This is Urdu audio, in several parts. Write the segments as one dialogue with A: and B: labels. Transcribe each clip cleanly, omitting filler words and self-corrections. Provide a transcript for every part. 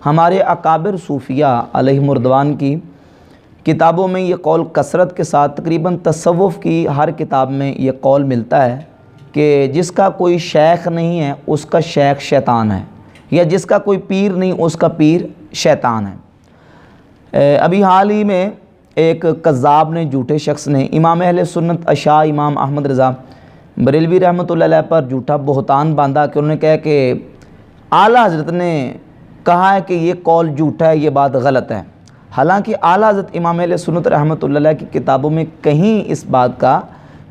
A: ہمارے اکابر صوفیہ علیہم رضوان کی کتابوں میں یہ قول کثرت کے ساتھ تقریباً تصوف کی ہر کتاب میں یہ قول ملتا ہے کہ جس کا کوئی شیخ نہیں ہے اس کا شیخ شیطان ہے، یا جس کا کوئی پیر نہیں اس کا پیر شیطان ہے۔ ابھی حال ہی میں ایک کذاب نے، جھوٹے شخص نے امام اہل سنت اشاع امام احمد رضا بریلوی رحمۃ اللہ علیہ پر جھوٹا بہتان باندھا کہ انہوں نے کہا کہ اعلیٰ حضرت نے کہا ہے کہ یہ قول جھوٹا ہے، یہ بات غلط ہے۔ حالانکہ اعلیٰ حضرت امام اہل سنت رحمۃ اللہ علیہ کی کتابوں میں کہیں اس بات کا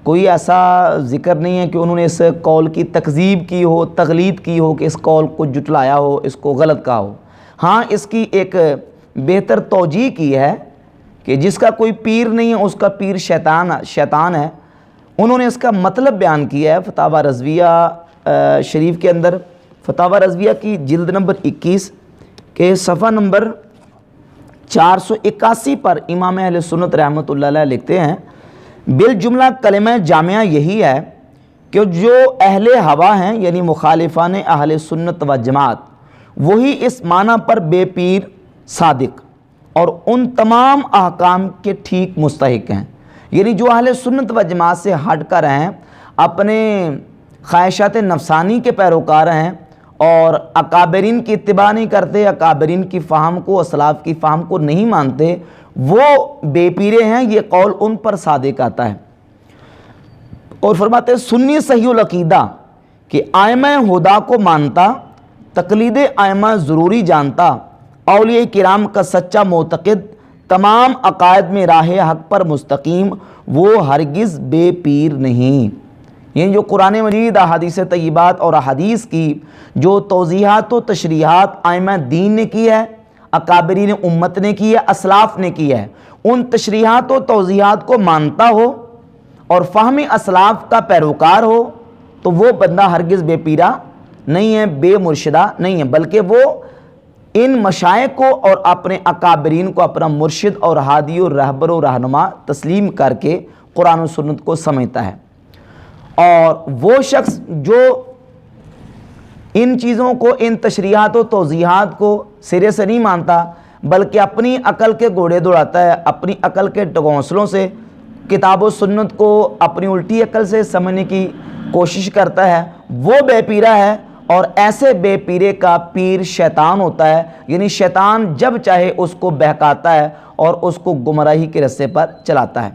A: کوئی ایسا ذکر نہیں ہے کہ انہوں نے اس قول کی تکذیب کی ہو، تغلید کی ہو، کہ اس قول کو جھٹلایا ہو، اس کو غلط کہا ہو۔ ہاں، اس کی ایک بہتر توجیہ کی ہے کہ جس کا کوئی پیر نہیں ہے اس کا پیر شیطان ہے۔ انہوں نے اس کا مطلب بیان کیا ہے فتاوی رضویہ شریف کے اندر، فتاوی رضویہ کی جلد نمبر 21 کے صفحہ نمبر 481 پر امام اہل سنت رحمۃ اللہ علیہ لکھتے ہیں، بالجملہ کلمہ جامعہ یہی ہے کہ جو اہل ہوا ہیں یعنی مخالفان اہل سنت و جماعت، وہی اس معنی پر بے پیر صادق اور ان تمام احکام کے ٹھیک مستحق ہیں، یعنی جو اہل سنت و جماعت سے ہٹ کر ہیں، اپنے خواہشات نفسانی کے پیروکار ہیں اور اکابرین کی اتباع نہیں کرتے، اکابرین کی فہم کو، اسلاف کی فہم کو نہیں مانتے، وہ بے پیرے ہیں۔ یہ قول ان پر صادق آتا ہے۔ اور فرماتے ہیں سنی صحیح العقیدہ کہ ائمہ ہدا کو مانتا، تقلید ائمہ ضروری جانتا، اولیاء کرام کا سچا معتقد، تمام عقائد میں راہ حق پر مستقیم، وہ ہرگز بے پیر نہیں۔ یعنی جو قرآن مجید، احادیث طیبات اور احادیث کی جو توضیحات و تشریحات ائمہ دین نے کی ہے، اکابرین امت نے کی ہے، اسلاف نے کی ہے، ان تشریحات و توضیحات کو مانتا ہو اور فہم اسلاف کا پیروکار ہو، تو وہ بندہ ہرگز بے پیرا نہیں ہے، بے مرشدہ نہیں ہے، بلکہ وہ ان مشائخ کو اور اپنے اکابرین کو اپنا مرشد اور ہادی و رہبر و رہنما تسلیم کر کے قرآن و سنت کو سمجھتا ہے۔ اور وہ شخص جو ان چیزوں کو، ان تشریحات و توضیحات کو سرے سے نہیں مانتا، بلکہ اپنی عقل کے گھوڑے دوڑاتا ہے، اپنی عقل کے ڈھونسلوں سے کتاب و سنت کو اپنی الٹی عقل سے سمجھنے کی کوشش کرتا ہے، وہ بے پیرا ہے۔ اور ایسے بے پیرے کا پیر شیطان ہوتا ہے، یعنی شیطان جب چاہے اس کو بہکاتا ہے اور اس کو گمراہی کے رستے پر چلاتا ہے۔